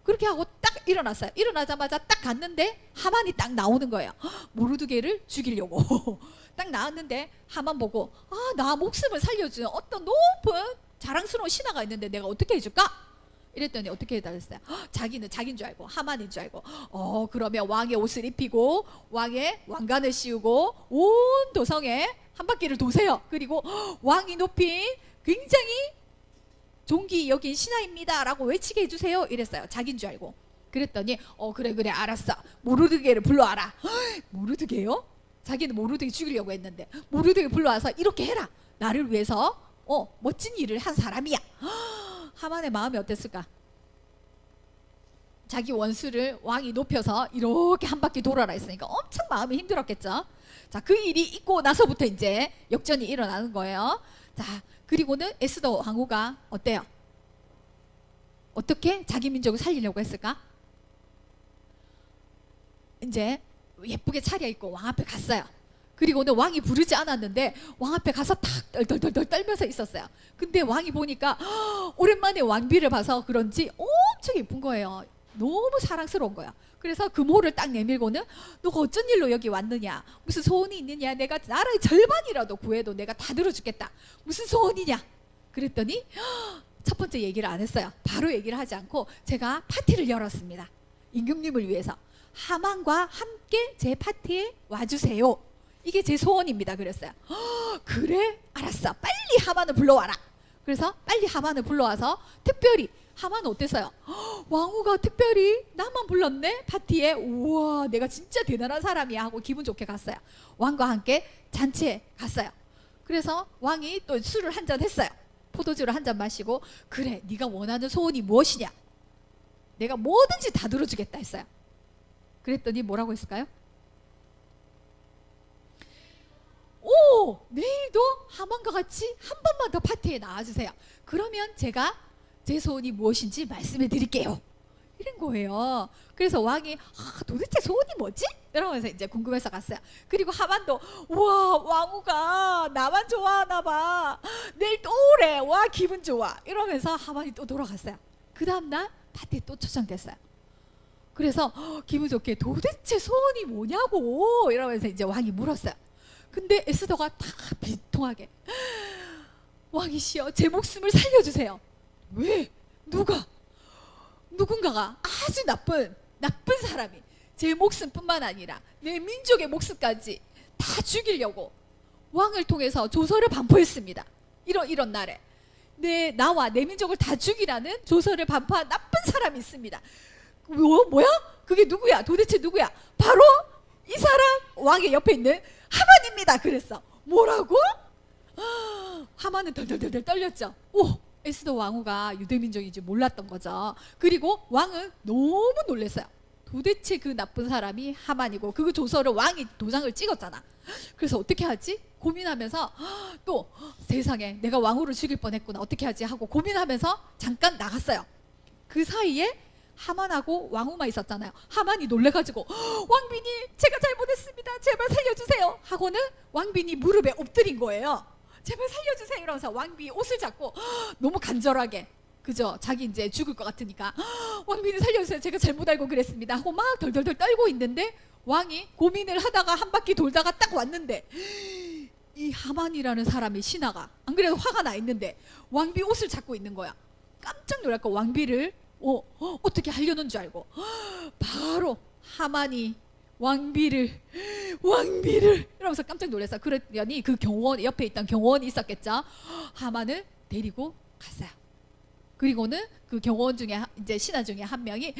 그렇게 하고 딱 일어났어요. 일어나자마자 딱 갔는데 하만이 딱 나오는 거예요. 모르드게를 죽이려고. 딱 나왔는데 하만 보고 나 목숨을 살려주는 어떤 높은 자랑스러운 신하가 있는데 내가 어떻게 해줄까? 이랬더니 어떻게 해달랬어요? 자기는 자기인 줄 알고, 하만인 줄 알고, 그러면 왕의 옷을 입히고 왕의 왕관을 씌우고 온 도성에 한 바퀴를 도세요. 그리고 왕이 높인 굉장히 존귀 여긴 신하입니다 라고 외치게 해주세요 이랬어요. 자기인 줄 알고. 그랬더니 그래 알았어, 모르드게를 불러와라. 모르드게요? 자기는 모르드게 죽이려고 했는데 모르드게 불러와서 이렇게 해라, 나를 위해서 멋진 일을 한 사람이야. 하만의 마음이 어땠을까? 자기 원수를 왕이 높여서 이렇게 한 바퀴 돌아라 했으니까 엄청 마음이 힘들었겠죠. 자, 그 일이 있고 나서부터 이제 역전이 일어나는 거예요. 자, 그리고는 에스더 왕후가 어때요? 어떻게 자기 민족을 살리려고 했을까? 이제 예쁘게 차려입고 왕 앞에 갔어요. 그리고는 왕이 부르지 않았는데 왕 앞에 가서 탁 떨떨떨 떨면서 있었어요. 근데 왕이 보니까 오랜만에 왕비를 봐서 그런지 엄청 예쁜 거예요. 너무 사랑스러운 거야. 그래서 금호를 딱 내밀고는 너가 어쩐 일로 여기 왔느냐, 무슨 소원이 있느냐, 내가 나라의 절반이라도 구해도 내가 다 들어주겠다, 무슨 소원이냐 그랬더니 첫 번째 얘기를 안 했어요. 바로 얘기를 하지 않고 제가 파티를 열었습니다. 임금님을 위해서 하만과 함께 제 파티에 와주세요. 이게 제 소원입니다. 그랬어요. 그래? 알았어. 빨리 하만을 불러와라. 그래서 빨리 하만을 불러와서 특별히 하만은 어땠어요? 왕후가 특별히 나만 불렀네 파티에. 우와, 내가 진짜 대단한 사람이야 하고 기분 좋게 갔어요. 왕과 함께 잔치에 갔어요. 그래서 왕이 또 술을 한 잔 했어요. 포도주를 한 잔 마시고, 그래, 네가 원하는 소원이 무엇이냐, 내가 뭐든지 다 들어주겠다 했어요. 그랬더니 뭐라고 했을까요? 오, 내일도 하만과 같이 한 번만 더 파티에 나와주세요. 그러면 제가 제 소원이 무엇인지 말씀해 드릴게요. 이런 거예요. 그래서 왕이 도대체 소원이 뭐지? 이러면서 이제 궁금해서 갔어요. 그리고 하만도 우와, 왕후가 나만 좋아하나 봐, 내일 또 오래, 와 기분 좋아, 이러면서 하만이 또 돌아갔어요. 그 다음날 파티에 또 초청됐어요. 그래서 기분 좋게 도대체 소원이 뭐냐고 이러면서 이제 왕이 물었어요. 근데 에스더가 다 비통하게, 왕이시여, 제 목숨을 살려주세요. 왜? 누군가가 아주 나쁜 사람이 제 목숨뿐만 아니라 내 민족의 목숨까지 다 죽이려고 왕을 통해서 조서를 반포했습니다. 이런 날에 나와 내 민족을 다 죽이라는 조서를 반포한 나쁜 사람이 있습니다. 뭐야? 그게 누구야? 도대체 누구야? 바로 이 사람, 왕의 옆에 있는 하만입니다. 그랬어. 뭐라고? 하만은 덜덜덜 떨렸죠. 오, 에스더 왕후가 유대민족인지 몰랐던 거죠. 그리고 왕은 너무 놀랐어요. 도대체 그 나쁜 사람이 하만이고, 그 조서를 왕이 도장을 찍었잖아. 그래서 어떻게 하지? 고민하면서 또 세상에, 내가 왕후를 죽일 뻔했구나, 어떻게 하지 하고 고민하면서 잠깐 나갔어요. 그 사이에 하만하고 왕후만 있었잖아요. 하만이 놀래가지고 왕비님, 제가 잘못했습니다, 제발 살려주세요 하고는 왕비니 무릎에 엎드린 거예요. 제발 살려주세요 이러면서 왕비 옷을 잡고 너무 간절하게, 그죠? 자기 이제 죽을 것 같으니까 왕비님 살려주세요, 제가 잘못 알고 그랬습니다 하고 막 덜덜덜 떨고 있는데, 왕이 고민을 하다가 한 바퀴 돌다가 딱 왔는데, 이 하만이라는 사람이 신하가 안 그래도 화가 나 있는데 왕비 옷을 잡고 있는 거야. 깜짝 놀랄 거, 왕비를 어떻게 하려는 줄 알고 바로 하만이 왕비를 이러면서 깜짝 놀랐어요. 그랬더니 그 경호원, 옆에 있던 경호원이 있었겠죠. 하만을 데리고 갔어요. 그리고는 그 경호원 중에, 이제 신하 중에 한 명이,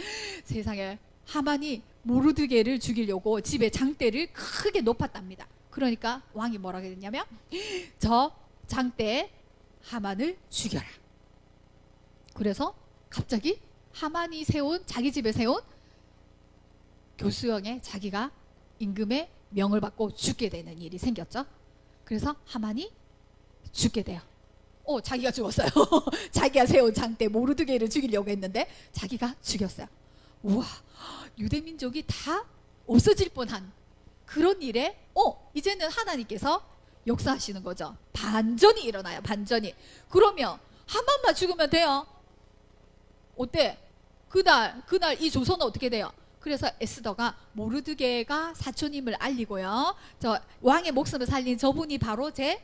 세상에, 하만이 모르드게를 죽이려고 집에 장대를 크게 높았답니다. 그러니까 왕이 뭐라고 했냐면, 저 장대에 하만을 죽여라. 그래서 갑자기 하만이 자기 집에 세운 교수형에 자기가 임금의 명을 받고 죽게 되는 일이 생겼죠. 그래서 하만이 죽게 돼요. 자기가 죽었어요. 자기가 세운 장대 모르드게를 죽이려고 했는데 자기가 죽였어요. 우와, 유대민족이 다 없어질 뻔한 그런 일에 이제는 하나님께서 역사하시는 거죠. 반전이 일어나요. 반전이. 그러면 하만만 죽으면 돼요. 어때? 그날 이 조선은 어떻게 돼요? 그래서 에스더가 모르드게가 사촌임을 알리고요, 저 왕의 목숨을 살린 저분이 바로 제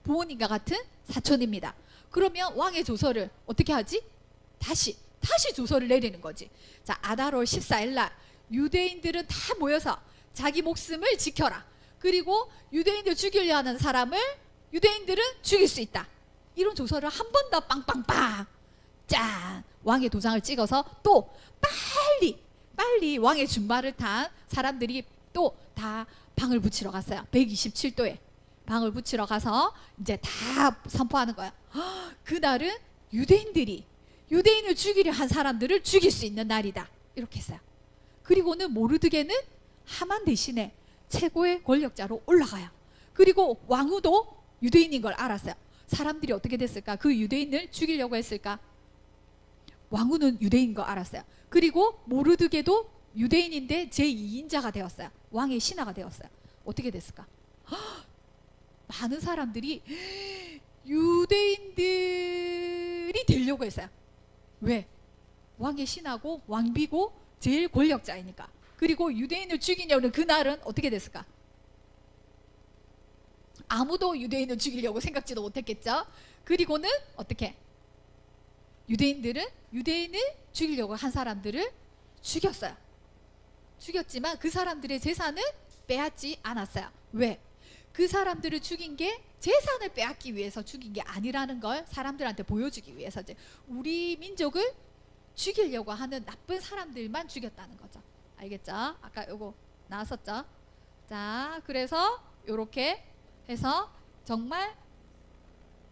부모님과 같은 사촌입니다. 그러면 왕의 조서를 어떻게 하지? 다시 조서를 내리는 거지. 자, 아달월 14일 날 유대인들은 다 모여서 자기 목숨을 지켜라. 그리고 유대인들 죽이려 하는 사람을 유대인들은 죽일 수 있다. 이런 조서를 한 번 더 빵빵빵 짠, 왕의 도장을 찍어서 또 빨리 왕의 준말을 탄 사람들이 또 다 방을 붙이러 갔어요. 127도에 방을 붙이러 가서 이제 다 선포하는 거예요. 그날은 유대인을 죽이려 한 사람들을 죽일 수 있는 날이다, 이렇게 했어요. 그리고는 모르드게는 하만 대신에 최고의 권력자로 올라가요. 그리고 왕후도 유대인인 걸 알았어요. 사람들이 어떻게 됐을까? 그 유대인을 죽이려고 했을까? 왕후는 유대인인 거 알았어요. 그리고 모르드게도 유대인인데 제2인자가 되었어요. 왕의 신하가 되었어요. 어떻게 됐을까? 많은 사람들이 유대인들이 되려고 했어요. 왜? 왕의 신하고 왕비고 제일 권력자이니까. 그리고 유대인을 죽이려는 그날은 어떻게 됐을까? 아무도 유대인을 죽이려고 생각지도 못했겠죠. 그리고는 어떻게? 유대인을 죽이려고 한 사람들을 죽였어요. 죽였지만 그 사람들의 재산은 빼앗지 않았어요. 왜? 그 사람들을 죽인 게 재산을 빼앗기 위해서 죽인 게 아니라는 걸 사람들한테 보여주기 위해서, 이제 우리 민족을 죽이려고 하는 나쁜 사람들만 죽였다는 거죠. 알겠죠? 아까 요거 나왔었죠? 자, 그래서 요렇게 해서 정말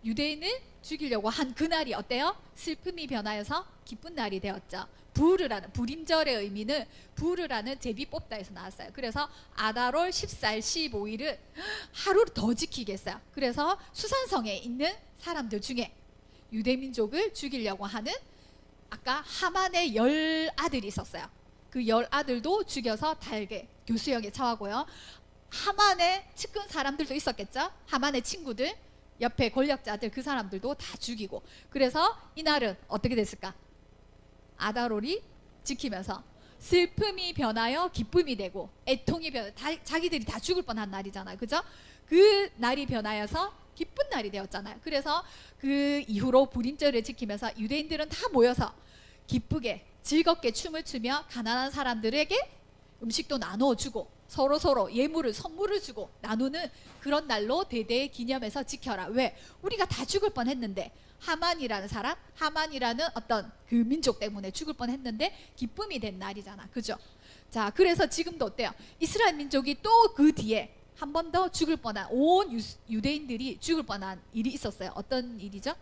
유대인을 죽이려고 한 그날이 어때요? 슬픔이 변하여서 기쁜 날이 되었죠. 부르라는, 불임절의 의미는 부르라는 제비 뽑다에서 나왔어요. 그래서 아달월 14일 15일을 하루를 더 지키겠어요. 그래서 수산성에 있는 사람들 중에 유대민족을 죽이려고 하는 아까 하만의 10아들이 있었어요. 그 10아들도 죽여서 달게 교수형에 처하고요. 하만의 측근 사람들도 있었겠죠. 하만의 친구들, 옆에 권력자들, 그 사람들도 다 죽이고. 그래서 이날은 어떻게 됐을까? 아달월이 지키면서 슬픔이 변하여 기쁨이 되고 애통이 자기들이 다 죽을 뻔한 날이잖아요. 그죠? 그 날이 변하여서 기쁜 날이 되었잖아요. 그래서 그 이후로 불임절을 지키면서 유대인들은 다 모여서 기쁘게 즐겁게 춤을 추며 가난한 사람들에게 음식도 나누어 주고 서로 예물을, 선물을 주고 나누는 그런 날로 대대의 기념해서 지켜라. 왜? 우리가 다 죽을 뻔했는데, 하만이라는 사람, 하만이라는 어떤 그 민족 때문에 죽을 뻔했는데 기쁨이 된 날이잖아. 그죠? 자, 그래서 지금도 어때요? 이스라엘 민족이 또 그 뒤에 한 번 더 죽을 뻔한, 온 유대인들이 죽을 뻔한 일이 있었어요. 어떤 일이죠?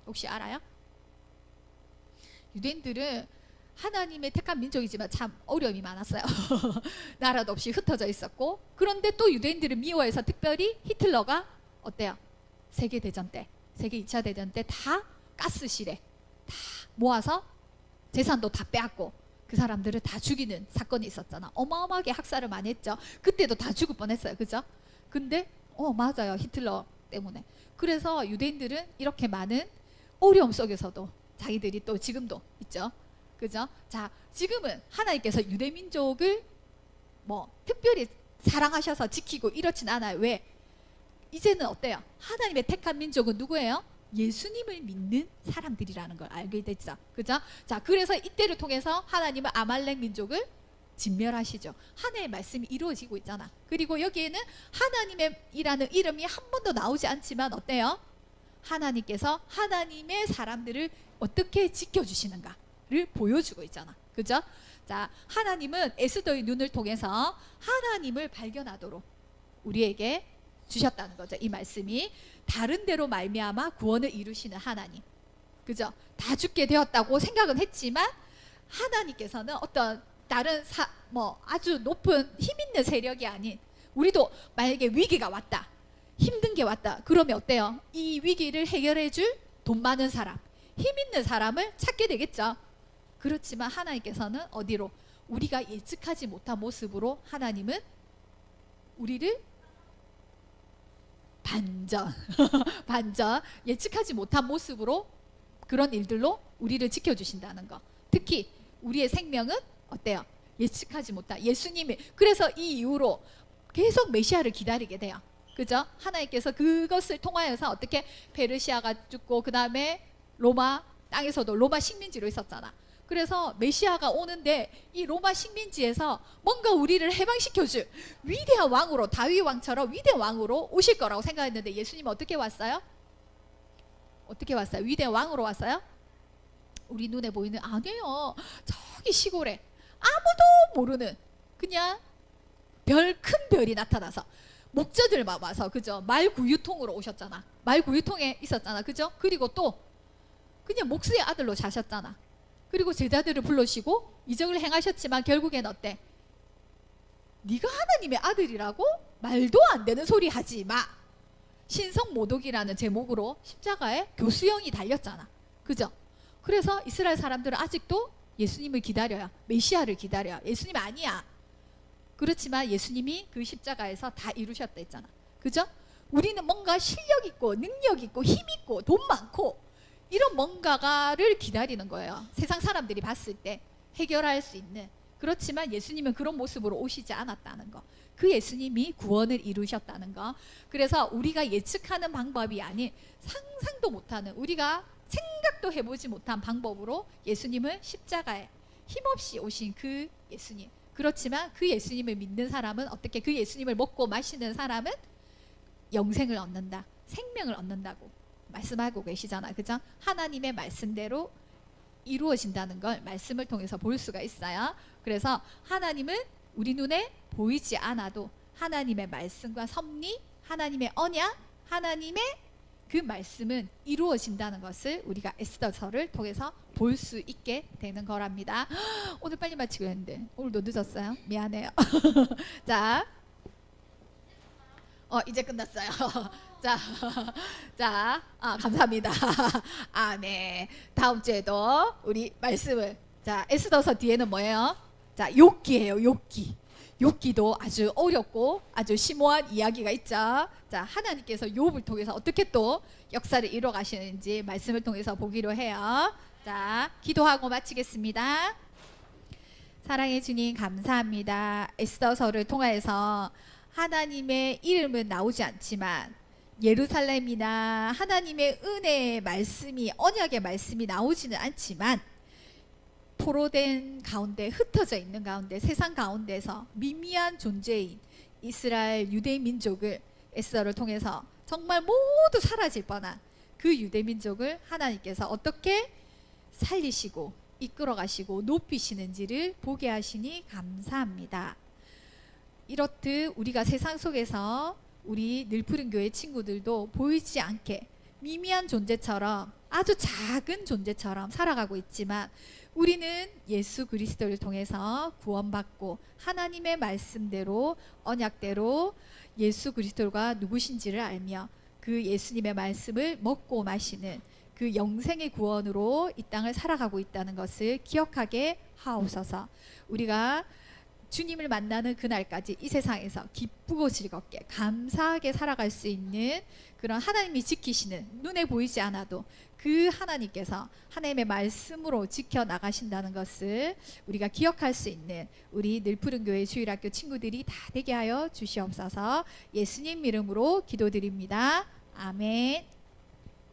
혹시 알아요? 유대인들은 하나님의 택한 민족이지만 참 어려움이 많았어요. 나라도 없이 흩어져 있었고, 그런데 또 유대인들을 미워해서 특별히 히틀러가 어때요? 세계대전 때, 세계 2차 대전 때 다 가스실에 다 모아서 재산도 다 빼앗고 그 사람들을 다 죽이는 사건이 있었잖아. 어마어마하게 학살을 많이 했죠. 그때도 다 죽을 뻔했어요. 그죠? 근데 맞아요. 히틀러 때문에. 그래서 유대인들은 이렇게 많은 어려움 속에서도 자기들이 또 지금도 있죠. 그죠? 자, 지금은 하나님께서 유대민족을 뭐 특별히 사랑하셔서 지키고 이렇진 않아요. 왜? 이제는 어때요? 하나님의 택한 민족은 누구예요? 예수님을 믿는 사람들이라는 걸 알게 됐죠. 그죠? 자, 그래서 이때를 통해서 하나님은 아말렉 민족을 진멸하시죠. 하나님의 말씀이 이루어지고 있잖아. 그리고 여기에는 하나님이라는 이름이 한 번도 나오지 않지만 어때요? 하나님께서 하나님의 사람들을 어떻게 지켜주시는가를 보여주고 있잖아. 그죠? 자, 하나님은 에스더의 눈을 통해서 하나님을 발견하도록 우리에게 주셨다는 거죠. 이 말씀이 다른 데로 말미암아 구원을 이루시는 하나님. 그죠? 다 죽게 되었다고 생각은 했지만 하나님께서는 어떤 다른 아주 높은 힘 있는 세력이 아닌, 우리도 만약에 위기가 왔다, 힘든 게 왔다, 그러면 어때요? 이 위기를 해결해 줄 돈 많은 사람, 힘 있는 사람을 찾게 되겠죠. 그렇지만 하나님께서는 어디로? 우리가 예측하지 못한 모습으로 하나님은 우리를 반전 예측하지 못한 모습으로 그런 일들로 우리를 지켜주신다는 거. 특히 우리의 생명은 어때요? 예측하지 못한 예수님이. 그래서 이 이후로 계속 메시아를 기다리게 돼요. 그죠? 하나님께서 그것을 통하여서 어떻게 페르시아가 죽고 그 다음에 로마 땅에서도 로마 식민지로 있었잖아. 그래서 메시아가 오는데 이 로마 식민지에서 뭔가 우리를 해방시켜줄 위대한 왕으로, 다윗 왕처럼 위대한 왕으로 오실 거라고 생각했는데 예수님은 어떻게 왔어요? 어떻게 왔어요? 위대한 왕으로 왔어요? 우리 눈에 보이는? 아니에요. 저기 시골에 아무도 모르는 그냥 큰 별이 나타나서 목자들만 와서, 그죠? 말 구유통으로 오셨잖아. 말 구유통에 있었잖아. 그죠? 그리고 또 그냥 목수의 아들로 자셨잖아. 그리고 제자들을 불러시고 이적을 행하셨지만 결국엔 어때? 네가 하나님의 아들이라고? 말도 안 되는 소리 하지 마. 신성모독이라는 제목으로 십자가에 교수형이 달렸잖아. 그죠? 그래서 이스라엘 사람들은 아직도 예수님을 기다려요. 메시아를 기다려요. 예수님 아니야. 그렇지만 예수님이 그 십자가에서 다 이루셨다 했잖아. 그죠? 우리는 뭔가 실력 있고 능력 있고 힘 있고 돈 많고 이런 뭔가를 기다리는 거예요. 세상 사람들이 봤을 때 해결할 수 있는. 그렇지만 예수님은 그런 모습으로 오시지 않았다는 거. 그 예수님이 구원을 이루셨다는 거. 그래서 우리가 예측하는 방법이 아닌 상상도 못하는, 우리가 생각도 해보지 못한 방법으로 예수님을 십자가에 힘없이 오신 그 예수님. 그렇지만 그 예수님을 믿는 사람은 어떻게? 그 예수님을 먹고 마시는 사람은 영생을 얻는다, 생명을 얻는다고 말씀하고 계시잖아. 그죠? 하나님의 말씀대로 이루어진다는 걸 말씀을 통해서 볼 수가 있어요. 그래서 하나님은 우리 눈에 보이지 않아도 하나님의 말씀과 섭리, 하나님의 언약, 하나님의 그 말씀은 이루어진다는 것을 우리가 에스더서를 통해서 볼 수 있게 되는 거랍니다. 오늘 빨리 마치기로 했는데 오늘도 늦었어요. 미안해요. 자, 이제 끝났어요. 자, 감사합니다. 네. 다음 주에도 우리 말씀을, 자, 에스더서 뒤에는 뭐예요? 자, 욥기예요. 욥기. 욥기도 아주 어렵고 아주 심오한 이야기가 있죠. 자, 하나님께서 욥을 통해서 어떻게 또 역사를 이루어 가시는지 말씀을 통해서 보기로 해요. 자, 기도하고 마치겠습니다. 사랑의 주님, 감사합니다. 에스더서를 통해서 하나님의 이름은 나오지 않지만 예루살렘이나 하나님의 은혜의 말씀이, 언약의 말씀이 나오지는 않지만 포로된 가운데, 흩어져 있는 가운데, 세상 가운데서 미미한 존재인 이스라엘 유대 민족을 에스더를 통해서 정말 모두 사라질 뻔한 그 유대 민족을 하나님께서 어떻게 살리시고 이끌어 가시고 높이시는지를 보게 하시니 감사합니다. 이렇듯 우리가 세상 속에서 우리 늘푸른 교회 친구들도 보이지 않게 미미한 존재처럼, 아주 작은 존재처럼 살아가고 있지만 우리는 예수 그리스도를 통해서 구원받고 하나님의 말씀대로, 언약대로 예수 그리스도가 누구신지를 알며 그 예수님의 말씀을 먹고 마시는 그 영생의 구원으로 이 땅을 살아가고 있다는 것을 기억하게 하옵소서. 우리가 주님을 만나는 그날까지 이 세상에서 기쁘고 즐겁게 감사하게 살아갈 수 있는 그런 하나님이 지키시는, 눈에 보이지 않아도 그 하나님께서 하나님의 말씀으로 지켜나가신다는 것을 우리가 기억할 수 있는 우리 늘푸른 교회 주일학교 친구들이 다 되게 하여 주시옵소서. 예수님 이름으로 기도드립니다. 아멘.